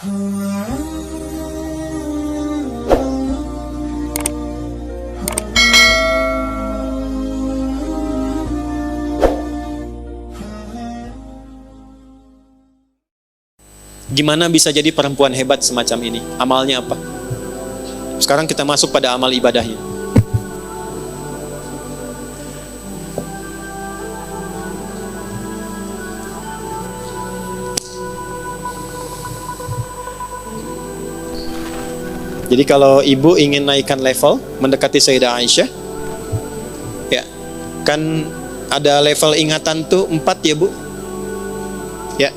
Gimana bisa jadi perempuan hebat semacam ini? Amalnya apa? Sekarang kita masuk pada amal ibadahnya. Jadi kalau ibu ingin naikkan level, mendekati Sayyidah Aisyah, ya, kan ada level ingatan tuh 4 ya bu. Ya,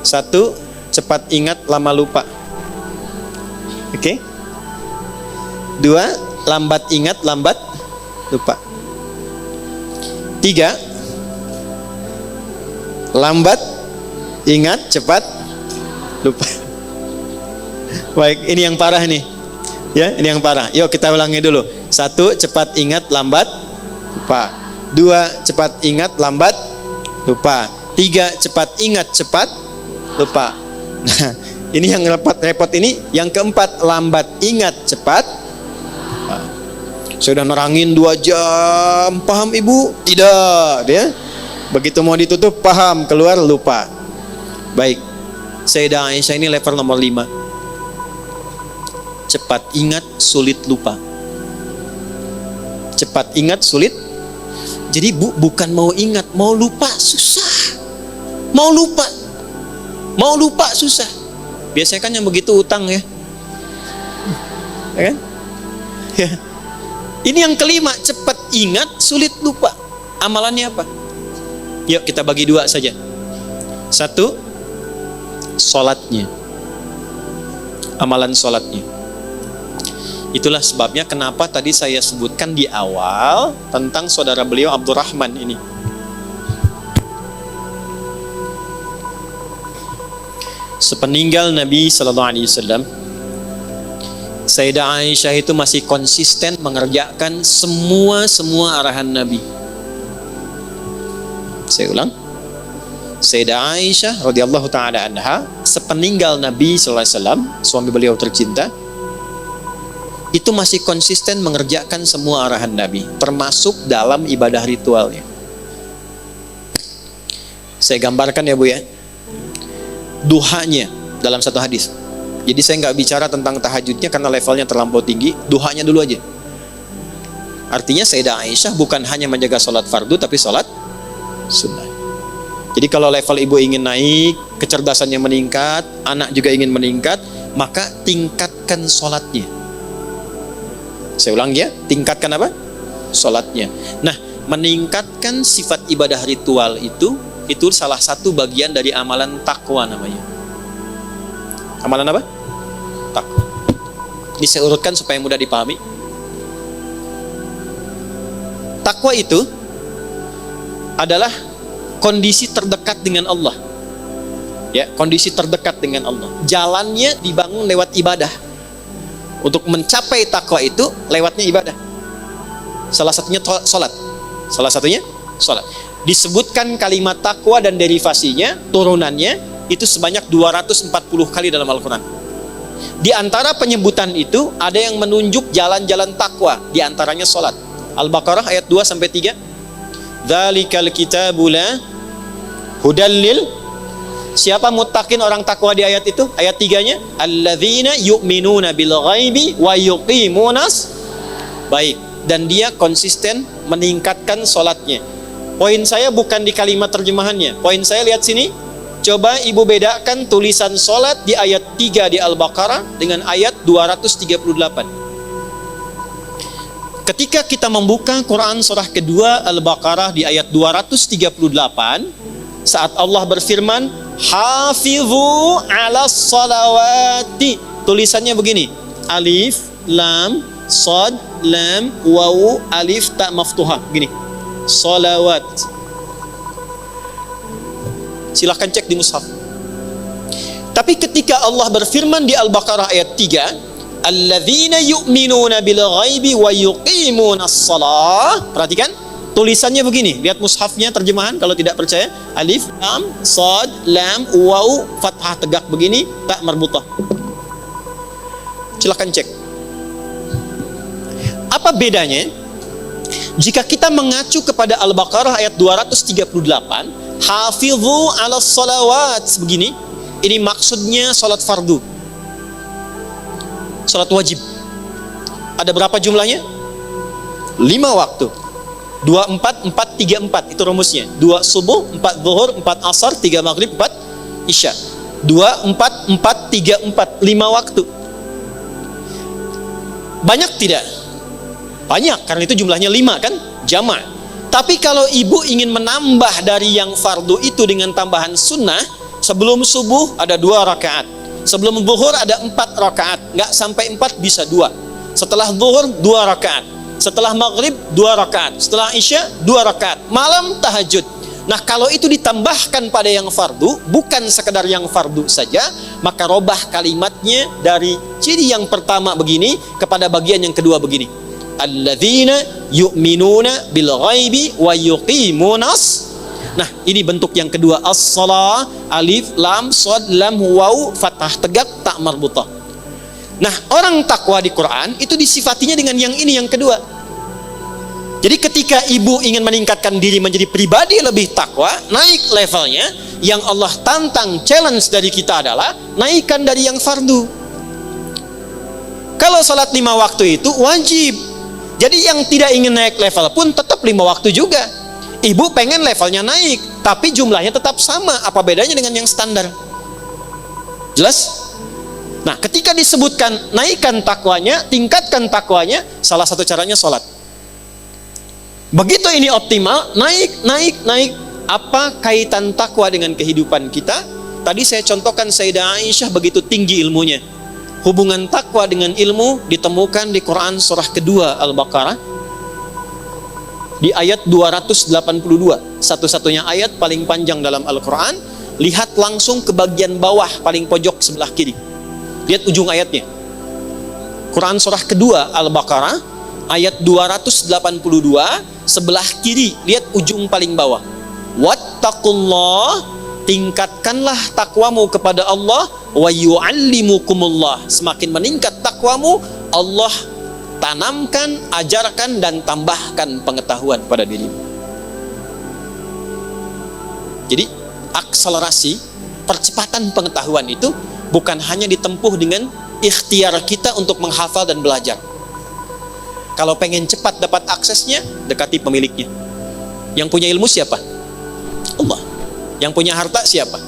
1, cepat ingat lama lupa. Oke. 2, lambat ingat lambat lupa. 3, lambat ingat cepat lupa. Baik, ini yang parah nih. Ya, ini yang parah. Yuk kita ulangi dulu. 1, cepat ingat lambat lupa. 2, cepat ingat lambat lupa. 3, cepat ingat cepat lupa. Nah, ini yang repot ini. Yang keempat, lambat ingat cepat lupa. Sudah nerangin 2 jam. Paham ibu? Tidak, ya. Begitu mau ditutup, paham, keluar lupa. Baik, Sayyidah Aisyah ini level nomor 5. Cepat ingat, sulit lupa. Cepat ingat, sulit. Jadi bukan mau ingat, mau lupa susah. Mau lupa susah. Biasanya kan yang begitu utang ya. Ya kan? Ya. Ini yang kelima, cepat ingat, sulit lupa. Amalannya apa? Yuk kita bagi 2 saja. 1, sholatnya. Amalan sholatnya. Itulah sebabnya kenapa tadi saya sebutkan di awal tentang saudara beliau Abdurrahman ini. Sepeninggal Nabi SAW, Sayyidah Aisyah itu masih konsisten mengerjakan semua arahan Nabi. Saya ulang. Sayyidah Aisyah radhiyallahu taala anha, sepeninggal Nabi SAW, suami beliau tercinta, itu masih konsisten mengerjakan semua arahan Nabi, termasuk dalam ibadah ritualnya. Saya gambarkan ya bu ya, duhanya dalam satu hadis. Jadi saya nggak bicara tentang tahajudnya karena levelnya terlampau tinggi. Duhanya dulu aja. Artinya Sayyidah Aisyah bukan hanya menjaga sholat fardu, tapi sholat sunnah. Jadi kalau level ibu ingin naik, kecerdasannya meningkat, anak juga ingin meningkat, maka tingkatkan sholatnya. Saya ulang ya, tingkatkan apa? Sholatnya. Nah, meningkatkan sifat ibadah ritual itu salah satu bagian dari amalan takwa namanya. Amalan apa? Takwa. Ini saya urutkan supaya mudah dipahami. Takwa itu adalah kondisi terdekat dengan Allah. Ya, kondisi terdekat dengan Allah. Jalannya dibangun lewat ibadah. Untuk mencapai takwa itu lewatnya ibadah. Salah satunya sholat. Salah satunya sholat. Disebutkan kalimat takwa dan derivasinya, turunannya itu sebanyak 240 kali dalam Al-Quran. Di antara penyebutan itu ada yang menunjuk jalan-jalan takwa, di antaranya sholat. Al-Baqarah ayat 2-3. Dzalikal kitabu la hudal lil. Siapa muttaqin orang takwa di ayat itu? Ayat 3-nya, alladzina yu'minuna bil ghaibi wa yuqimunas. Baik, dan dia konsisten meningkatkan sholatnya. Poin saya bukan di kalimat terjemahannya. Poin saya lihat sini. Coba ibu bedakan tulisan sholat di ayat 3 di Al-Baqarah dengan ayat 238. Ketika kita membuka Quran surah kedua Al-Baqarah di ayat 238, saat Allah berfirman, hafizu ala salawati, tulisannya begini, alif, lam, sad, lam, wawu, alif, ta maftuhah, begini, salawat. Silahkan cek di mushaf. Tapi ketika Allah berfirman di Al-Baqarah ayat 3, alladzina yu'minuna bil ghaibi wa yuqimunas shalah, perhatikan, tulisannya begini. Lihat mushafnya terjemahan kalau tidak percaya. Alif, lam, shad, lam, waw, fathah tegak begini, tak marbutah. Silakan cek. Apa bedanya? Jika kita mengacu kepada Al-Baqarah ayat 238, hafidhu 'alas salawat begini, ini maksudnya salat fardu. Salat wajib. Ada berapa jumlahnya? 5 waktu. 24, 4, 3, 4 itu rumusnya. 2 subuh, 4 zuhur, 4 asar, 3 maghrib, 4 isya. 2, 4, 4, 3, 4 5 waktu. Banyak tidak? Banyak, karena itu jumlahnya 5 kan? Jama'. Tapi kalau ibu ingin menambah dari yang fardu itu dengan tambahan sunnah, sebelum subuh ada 2 rakaat, sebelum zuhur ada 4 rakaat, nggak sampai 4 bisa 2. Setelah zuhur 2 rakaat, setelah maghrib 2 rakaat, setelah isya 2 rakaat, malam tahajud. Nah, kalau itu ditambahkan pada yang fardu, bukan sekedar yang fardu saja, maka robah kalimatnya dari ciri yang pertama begini kepada bagian yang kedua begini. Alladzina yu'minuna bil ghaibi wa yuqimunas. Nah, ini bentuk yang kedua, as-shalah, alif, lam, shad, lam, waw, fathah tegak, tak marbutah. Nah, orang takwa di Quran itu disifatinya dengan yang ini, yang kedua. Jadi ketika ibu ingin meningkatkan diri menjadi pribadi lebih takwa, naik levelnya, yang Allah tantang, challenge dari kita adalah naikkan dari yang fardu. Kalau salat 5 waktu itu wajib. Jadi yang tidak ingin naik level pun tetap 5 waktu juga. Ibu pengen levelnya naik, tapi jumlahnya tetap sama. Apa bedanya dengan yang standar? Jelas? Nah, ketika disebutkan naikkan takwanya, tingkatkan takwanya, salah satu caranya sholat. Begitu ini optimal, naik. Apa kaitan takwa dengan kehidupan kita? Tadi saya contohkan Sayyidah Aisyah begitu tinggi ilmunya. Hubungan takwa dengan ilmu ditemukan di Quran surah kedua Al-Baqarah di ayat 282. Satu-satunya ayat paling panjang dalam Al-Quran. Lihat langsung ke bagian bawah paling pojok sebelah kiri. Lihat ujung ayatnya. Quran surah kedua Al-Baqarah ayat 282 sebelah kiri, lihat ujung paling bawah. Wattaqullah, tingkatkanlah takwamu kepada Allah, wa yu'allimukumullah. Semakin meningkat takwamu, Allah tanamkan, ajarkan dan tambahkan pengetahuan pada dirimu. Jadi akselerasi, percepatan pengetahuan itu bukan hanya ditempuh dengan ikhtiar kita untuk menghafal dan belajar. Kalau pengen cepat dapat aksesnya, dekati pemiliknya. Yang punya ilmu siapa? Allah. Yang punya harta siapa?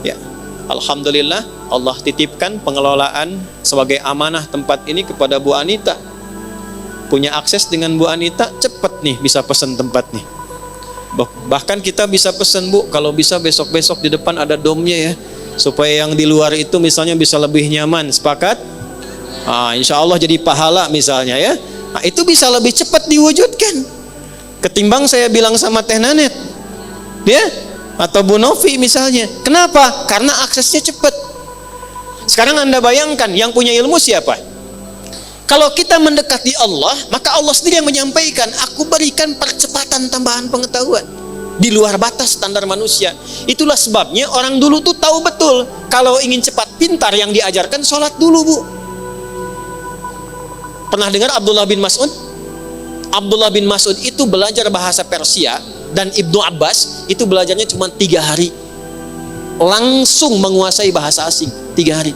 Ya, alhamdulillah Allah titipkan pengelolaan sebagai amanah tempat ini kepada Bu Anita. Punya akses dengan Bu Anita, cepat nih bisa pesan tempat nih. Bahkan kita bisa pesan, Bu, kalau bisa besok-besok di depan ada domnya ya, supaya yang di luar itu misalnya bisa lebih nyaman. Sepakat? Insya Allah jadi pahala misalnya ya. Nah, itu bisa lebih cepat diwujudkan ketimbang saya bilang sama Teh Nanet ya, atau Bu Novi misalnya. Kenapa? Karena aksesnya cepat. Sekarang Anda bayangkan yang punya ilmu siapa? Kalau kita mendekati Allah, maka Allah sendiri yang menyampaikan, aku berikan percepatan tambahan pengetahuan di luar batas standar manusia. Itulah sebabnya orang dulu tuh tahu betul kalau ingin cepat pintar yang diajarkan sholat dulu, Bu. Pernah dengar Abdullah bin Mas'ud? Abdullah bin Mas'ud itu belajar bahasa Persia, dan Ibnu Abbas itu belajarnya cuma 3 hari. Langsung menguasai bahasa asing 3 hari.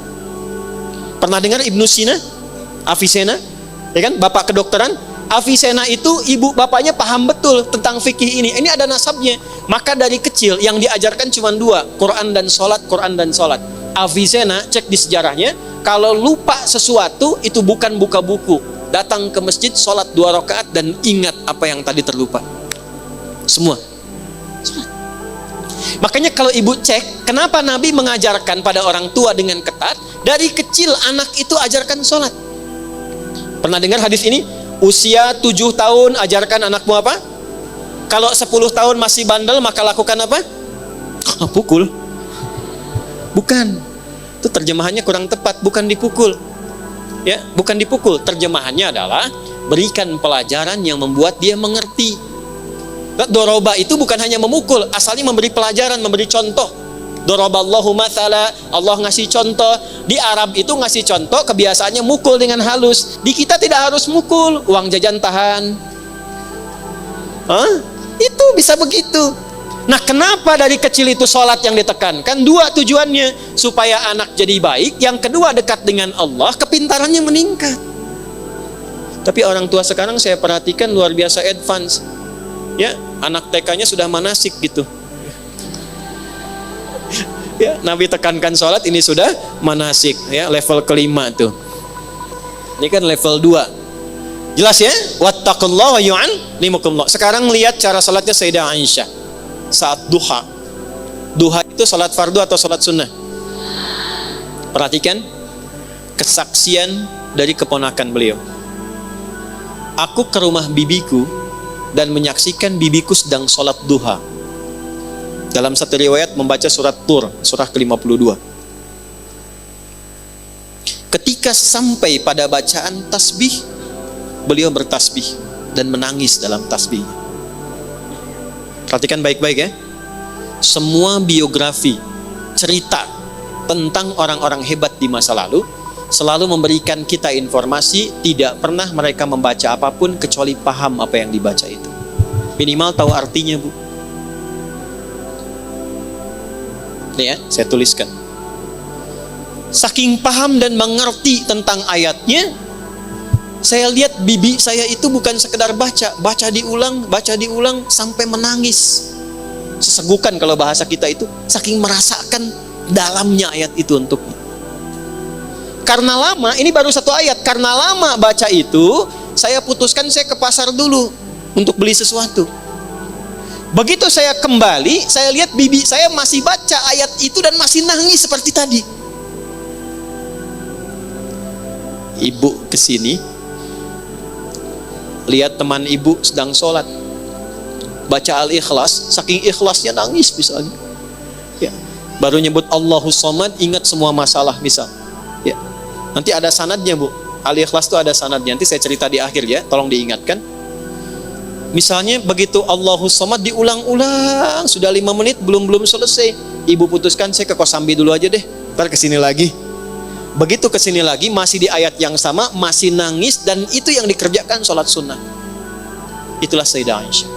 Pernah dengar Ibnu Sina? Avicenna? Ya kan? Bapak kedokteran. Avicenna itu ibu bapaknya paham betul tentang fikih ini. Ini ada nasabnya. Maka dari kecil yang diajarkan cuma 2, Quran dan sholat, Quran dan sholat. Avicenna, cek di sejarahnya, kalau lupa sesuatu itu bukan buka buku, datang ke masjid, sholat 2 rakaat dan ingat apa yang tadi terlupa. Semua. Makanya kalau ibu cek, kenapa Nabi mengajarkan pada orang tua dengan ketat? Dari kecil anak itu ajarkan sholat. Pernah dengar hadis ini? Usia 7 tahun ajarkan anakmu apa? Kalau 10 tahun masih bandel maka lakukan apa? Pukul. Bukan. Itu terjemahannya kurang tepat, bukan dipukul. Ya, bukan dipukul. Terjemahannya adalah Berikan pelajaran yang membuat dia mengerti. Doroba itu bukan hanya memukul, asalnya memberi pelajaran, memberi contoh. Doroballahu mathala, Allah ngasih contoh. Di Arab itu ngasih contoh, kebiasaannya mukul dengan halus. Di kita tidak harus mukul, uang jajan tahan. Itu bisa begitu. Nah, kenapa dari kecil itu sholat yang ditekankan? Dua tujuannya, supaya anak jadi baik. Yang kedua, dekat dengan Allah, kepintarannya meningkat. Tapi orang tua sekarang saya perhatikan luar biasa advance. Ya, anak TK-nya sudah manasik gitu. Ya, Nabi tekankan sholat, ini sudah manasik, ya, level kelima tuh. Ini kan level 2. Jelas ya? Wattaqullaha wa yu'allimukumullah. Sekarang lihat cara sholatnya Sayyidah Aisyah saat duha. Duha itu sholat fardu atau sholat sunnah? Perhatikan kesaksian dari keponakan beliau. Aku ke rumah bibiku dan menyaksikan bibiku sedang sholat duha. Dalam satu riwayat membaca surat Tur, surah ke-52. Ketika sampai pada bacaan tasbih, beliau bertasbih dan menangis dalam tasbih. Perhatikan baik-baik ya. Semua biografi, cerita tentang orang-orang hebat di masa lalu selalu memberikan kita informasi, tidak pernah mereka membaca apapun kecuali paham apa yang dibaca itu. Minimal tahu artinya, Bu. Nih ya, saya tuliskan. Saking paham dan mengerti tentang ayatnya, saya lihat bibi saya itu bukan sekedar baca diulang sampai menangis. Sesegukan kalau bahasa kita itu, saking merasakan dalamnya ayat itu untuknya. Karena lama, ini baru satu ayat, karena lama baca itu, saya putuskan saya ke pasar dulu untuk beli sesuatu. Begitu saya kembali, saya lihat bibi saya masih baca ayat itu dan masih nangis seperti tadi. Ibu kesini, lihat teman ibu sedang sholat, baca Al-Ikhlas, saking ikhlasnya nangis misalnya. Ya. Baru nyebut Allahus Somad, ingat semua masalah misal. Ya. Nanti ada sanadnya, Bu. Al-Ikhlas itu ada sanadnya. Nanti saya cerita di akhir ya, tolong diingatkan. Misalnya begitu Allahus Somad diulang-ulang, sudah 5 menit belum selesai. Ibu putuskan saya ke Kosambi dulu aja deh, ntar kesini lagi. Begitu kesini lagi masih di ayat yang sama, masih nangis, dan itu yang dikerjakan sholat sunnah. Itulah Sayyidah Aisyah.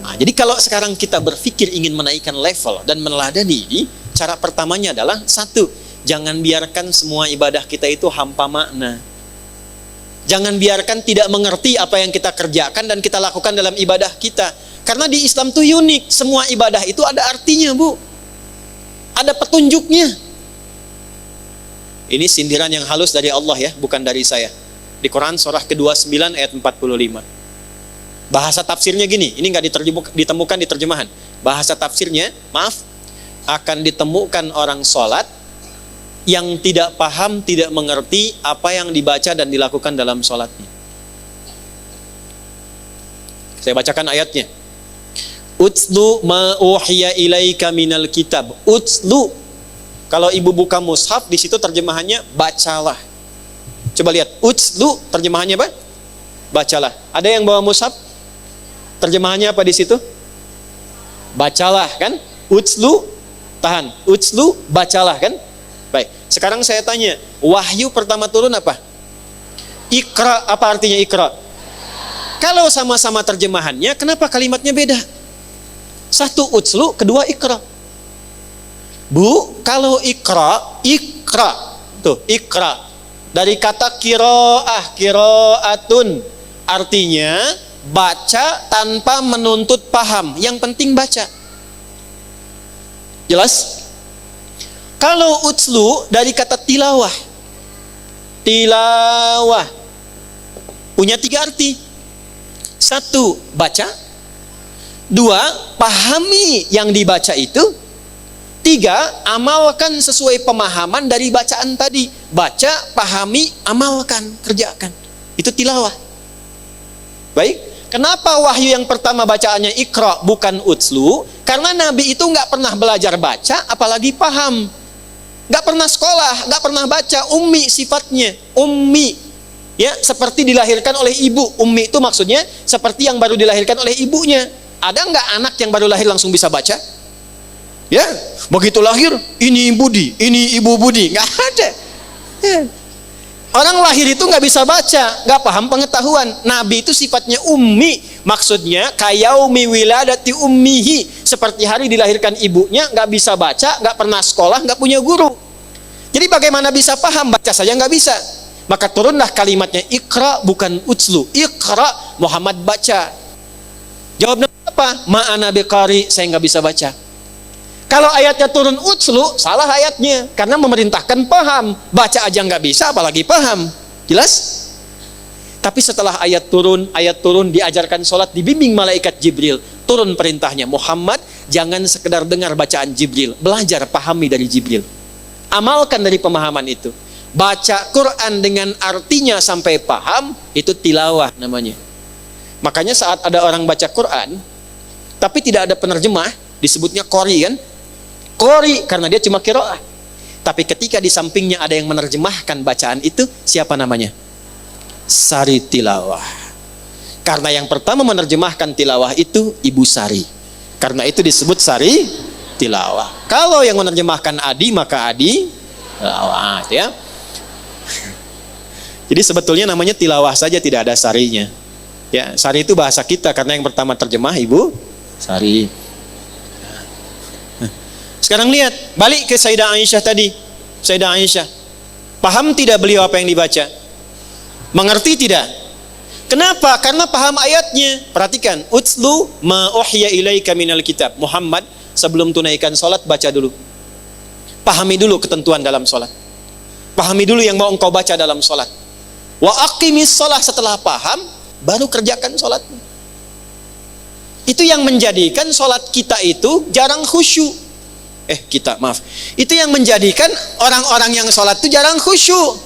Nah, jadi kalau sekarang kita berpikir ingin menaikkan level dan meneladani ini, cara pertamanya adalah satu, jangan biarkan semua ibadah kita itu hampa makna. Jangan biarkan tidak mengerti apa yang kita kerjakan dan kita lakukan dalam ibadah kita. Karena di Islam itu unik, semua ibadah itu ada artinya, Bu. Ada petunjuknya. Ini sindiran yang halus dari Allah ya, bukan dari saya. Di Quran surah ke-29 ayat 45. Bahasa tafsirnya gini, ini nggak ditemukan di terjemahan. Bahasa tafsirnya, maaf, akan ditemukan orang sholat yang tidak paham, tidak mengerti apa yang dibaca dan dilakukan dalam sholatnya. Saya bacakan ayatnya. Utslu ma uhiya ilaika minal kitab. Utslu. Kalau ibu buka mushaf, di situ terjemahannya bacalah. Coba lihat, utslu terjemahannya apa? Bacalah. Ada yang bawa mushaf? Terjemahannya apa di situ? Bacalah kan? Utslu, tahan. Utslu, bacalah kan? Baik. Sekarang saya tanya, wahyu pertama turun apa? Iqra, apa artinya Iqra? Kalau sama-sama terjemahannya, kenapa kalimatnya beda? Satu utslu, kedua Iqra. Bu, kalau Iqra, tuh Iqra dari kata kiroatun, artinya baca tanpa menuntut paham, yang penting baca. Jelas? Kalau utslu dari kata tilawah punya 3 arti. 1, baca. 2, pahami yang dibaca itu. 3, amalkan sesuai pemahaman dari bacaan tadi. Baca, pahami, amalkan, kerjakan. Itu tilawah. Baik. Kenapa wahyu yang pertama bacaannya Iqra bukan utslu? Karena Nabi itu nggak pernah belajar baca, apalagi paham. nggak pernah sekolah, nggak pernah baca, ummi sifatnya, ummi. Ya, seperti dilahirkan oleh ibu. Ummi itu maksudnya seperti yang baru dilahirkan oleh ibunya. Ada nggak anak yang baru lahir langsung bisa baca? Ya, begitu lahir, ini Budi, ini Ibu Budi, nggak ada. Ya. Orang lahir itu nggak bisa baca, nggak paham pengetahuan. Nabi itu sifatnya ummi, maksudnya kayaumi wiladati ummihi, seperti hari dilahirkan ibunya, nggak bisa baca, nggak pernah sekolah, nggak punya guru. Jadi bagaimana bisa paham? Baca saja nggak bisa. Maka turunlah kalimatnya Iqra, bukan utslu. Iqra, Muhammad baca. Jawabnya apa? Ma'ana biqari, saya nggak bisa baca. Kalau ayatnya turun utslu, salah ayatnya, karena memerintahkan paham. Baca aja nggak bisa, apalagi paham. Jelas? Tapi setelah ayat turun diajarkan sholat, dibimbing malaikat Jibril, turun perintahnya, Muhammad jangan sekedar dengar bacaan Jibril, belajar pahami dari Jibril, amalkan dari pemahaman itu. Baca Quran dengan artinya sampai paham, itu tilawah namanya. Makanya saat ada orang baca Quran tapi tidak ada penerjemah, disebutnya qori, kan? Qori karena dia cuma qiraah. Tapi ketika di sampingnya ada yang menerjemahkan bacaan itu, siapa namanya? Sari tilawah. Karena yang pertama menerjemahkan tilawah itu Ibu Sari. Karena itu disebut Sari tilawah. Kalau yang menerjemahkan Adi, maka Adi tilawah, ya. Jadi sebetulnya namanya tilawah saja, tidak ada sarinya. Ya, Sari itu bahasa kita karena yang pertama terjemah Ibu Sari. Sekarang lihat, balik ke Sayyidah Aisyah tadi. Sayyidah Aisyah, paham tidak beliau apa yang dibaca? Mengerti tidak? Kenapa? Karena paham ayatnya. Perhatikan, utslu ma uhya ilaika minal kitab. Muhammad, sebelum tunaikan salat baca dulu. Pahami dulu ketentuan dalam salat. Pahami dulu yang mau engkau baca dalam salat. Wa aqimis shalah, setelah paham baru kerjakan salatmu. Itu yang menjadikan salat kita itu jarang khusyuk. Itu yang menjadikan orang-orang yang sholat itu jarang khusyuk,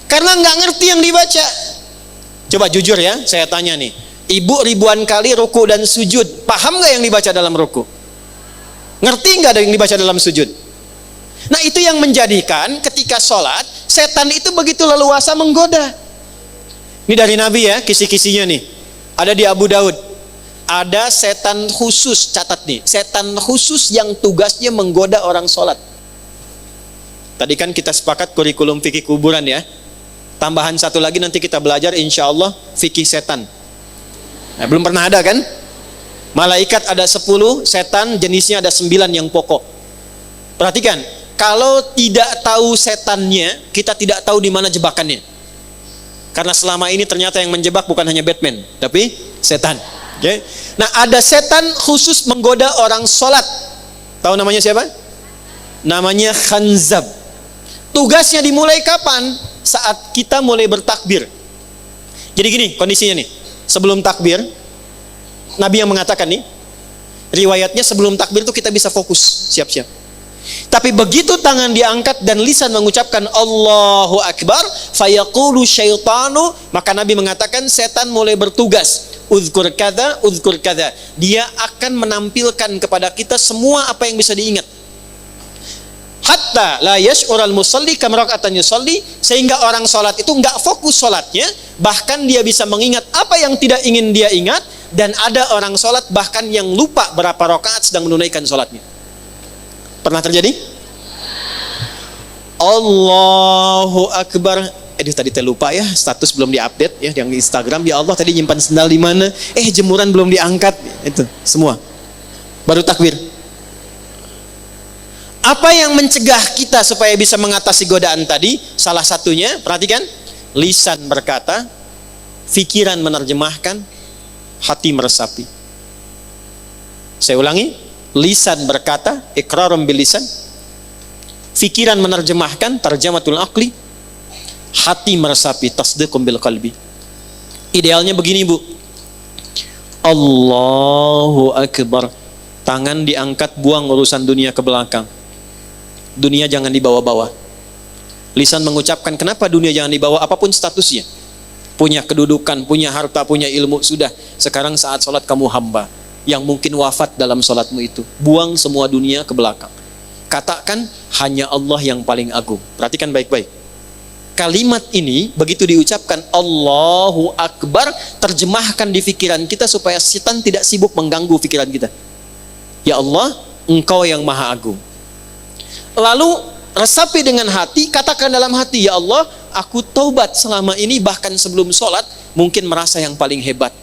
karena nggak ngerti yang dibaca. Coba jujur ya, saya tanya nih, ibu ribuan kali ruku dan sujud, paham nggak yang dibaca dalam ruku? Ngerti nggak ada yang dibaca dalam sujud? Nah, itu yang menjadikan ketika sholat, setan itu begitu leluasa menggoda. Ini dari Nabi ya, kisi-kisinya nih, ada di Abu Daud. Ada setan khusus, catat nih, setan khusus yang tugasnya menggoda orang sholat. Tadi kan kita sepakat kurikulum fikih kuburan ya. Tambahan satu lagi nanti kita belajar insya Allah fikih setan. Nah, belum pernah ada kan? Malaikat ada 10, setan jenisnya ada 9 yang pokok. Perhatikan, kalau tidak tahu setannya, kita tidak tahu di mana jebakannya. Karena selama ini ternyata yang menjebak bukan hanya Batman, tapi setan. Okay. Nah, ada setan khusus menggoda orang sholat. Tahu namanya siapa? Namanya Khanzab. Tugasnya dimulai kapan? Saat kita mulai bertakbir. Jadi gini kondisinya nih, sebelum takbir, Nabi yang mengatakan nih, riwayatnya sebelum takbir itu kita bisa fokus, siap-siap. Tapi begitu tangan diangkat dan lisan mengucapkan Allahu Akbar, fayaqulu syaitanu, maka Nabi mengatakan setan mulai bertugas. Uzkur kada, uzkur kada. Dia akan menampilkan kepada kita semua apa yang bisa diingat. Hatta la yash'ural musalli kam raka'atan yusalli, sehingga orang salat itu enggak fokus salatnya, bahkan dia bisa mengingat apa yang tidak ingin dia ingat, dan ada orang salat bahkan yang lupa berapa rakaat sedang menunaikan salatnya. Pernah terjadi? Allahu Akbar. Tadi terlupa ya, status belum diupdate ya, yang di Instagram, ya Allah tadi nyimpan sendal di mana? Jemuran belum diangkat. Itu semua. Baru takbir. Apa yang mencegah kita supaya bisa mengatasi godaan tadi? Salah satunya, perhatikan, lisan berkata, fikiran menerjemahkan, hati meresapi. Saya ulangi, lisan berkata, iqrarum bil lisan, fikiran menerjemahkan, tarjamatul aqli, hati meresapi, tasdiqum bil qalbi. Idealnya begini Bu, Allahu Akbar, tangan diangkat, buang urusan dunia ke belakang, dunia jangan dibawa-bawa. Lisan mengucapkan, kenapa dunia jangan dibawa? Apapun statusnya, punya kedudukan, punya harta, punya ilmu, sudah, sekarang saat sholat kamu hamba yang mungkin wafat dalam sholatmu itu, buang semua dunia ke belakang. Katakan hanya Allah yang paling agung. Perhatikan baik-baik. Kalimat ini begitu diucapkan Allahu Akbar, terjemahkan di pikiran kita supaya setan tidak sibuk mengganggu pikiran kita. Ya Allah, Engkau yang maha agung. Lalu resapi dengan hati, katakan dalam hati, ya Allah, aku taubat selama ini, bahkan sebelum sholat mungkin merasa yang paling hebat,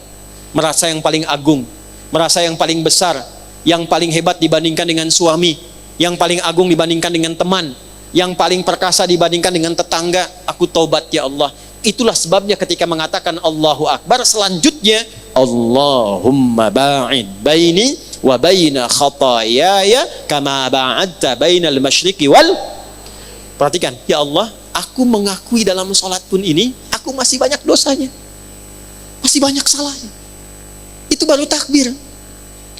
merasa yang paling agung, merasa yang paling besar, yang paling hebat dibandingkan dengan suami, yang paling agung dibandingkan dengan teman, yang paling perkasa dibandingkan dengan tetangga. Aku taubat ya Allah. Itulah sebabnya ketika mengatakan Allahu Akbar, selanjutnya Allahumma ba'id baini wa baina khataayaya kama ba'adta bainal masyriqi wal. Perhatikan, ya Allah, aku mengakui dalam sholat pun ini aku masih banyak dosanya, masih banyak salahnya. Itu baru takbir.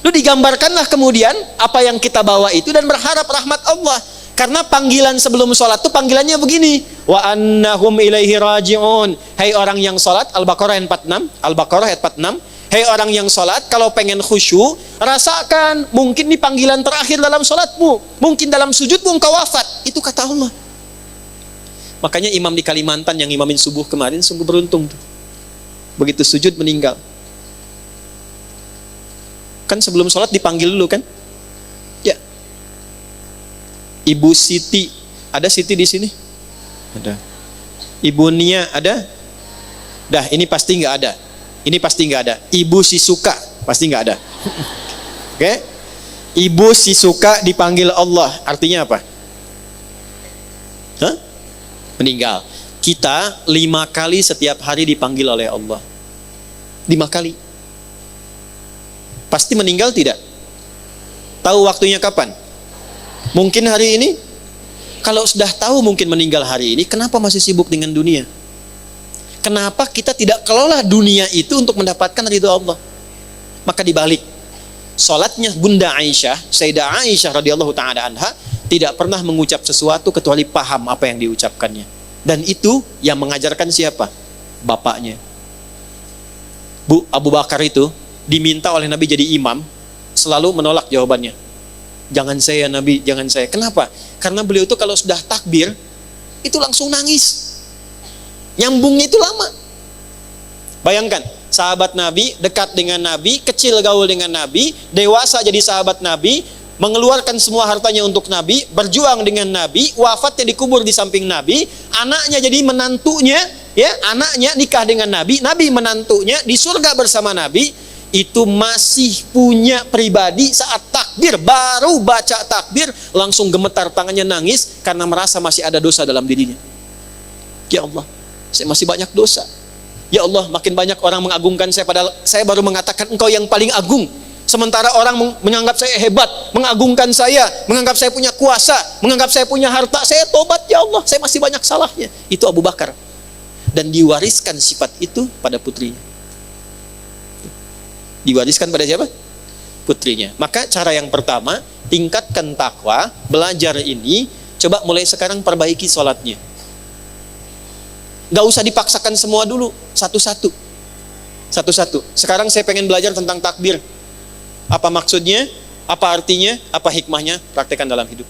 Lu digambarkanlah kemudian apa yang kita bawa itu dan berharap rahmat Allah. Karena panggilan sebelum sholat itu panggilannya begini, wa annahum ilaihi raji'un. Hai orang yang sholat, Al-Baqarah ayat 46, Al-Baqarah ayat 46. Hai orang yang sholat, kalau pengen khusyuk, rasakan mungkin ini panggilan terakhir dalam sholatmu, mungkin dalam sujudmu engkau wafat. Itu kata Allah. Makanya imam di Kalimantan yang imamin subuh kemarin sungguh beruntung tuh. Begitu sujud meninggal. Kan sebelum sholat dipanggil dulu kan? Ya. Ibu Siti, ada Siti di sini? Ada. Ibu Nia ada? Dah, ini pasti nggak ada. Ini pasti nggak ada. Ibu Sisuka pasti nggak ada. Oke? Ibu Sisuka dipanggil Allah, artinya apa? Hah? Meninggal. Kita 5 kali setiap hari dipanggil oleh Allah. 5 kali. Pasti meninggal tidak? Tahu waktunya kapan? Mungkin hari ini? Kalau sudah tahu mungkin meninggal hari ini, kenapa masih sibuk dengan dunia? Kenapa kita tidak kelola dunia itu untuk mendapatkan ridho Allah? Maka dibalik, salatnya Bunda Aisyah, Sayyidah Aisyah radhiyallahu ta'ala anha, tidak pernah mengucap sesuatu kecuali paham apa yang diucapkannya. Dan itu yang mengajarkan siapa? Bapaknya. Bu Abu Bakar itu diminta oleh Nabi jadi imam, selalu menolak jawabannya. Jangan saya Nabi, jangan saya. Kenapa? Karena beliau itu kalau sudah takbir, itu langsung nangis. Nyambungnya itu lama. Bayangkan, sahabat Nabi, dekat dengan Nabi, kecil gaul dengan Nabi, dewasa jadi sahabat Nabi, mengeluarkan semua hartanya untuk Nabi, berjuang dengan Nabi, wafatnya dikubur di samping Nabi, anaknya jadi menantunya, ya, anaknya nikah dengan Nabi, Nabi menantunya, di surga bersama Nabi. Itu masih punya pribadi saat takbir, baru baca takbir langsung gemetar tangannya, nangis karena merasa masih ada dosa dalam dirinya. Ya Allah, saya masih banyak dosa. Ya Allah, makin banyak orang mengagungkan saya, padahal saya baru mengatakan Engkau yang paling agung. Sementara orang menganggap saya hebat, mengagungkan saya, menganggap saya punya kuasa, menganggap saya punya harta. Saya tobat, ya Allah, saya masih banyak salahnya. Itu Abu Bakar. Dan diwariskan sifat itu pada putrinya. Diwariskan pada siapa? Putrinya. Maka cara yang pertama, tingkatkan takwa, belajar ini, coba mulai sekarang perbaiki sholatnya. Gak usah dipaksakan semua dulu, satu-satu. Satu-satu. Sekarang saya pengen belajar tentang takbir. Apa maksudnya? Apa artinya? Apa hikmahnya? Praktekkan dalam hidup.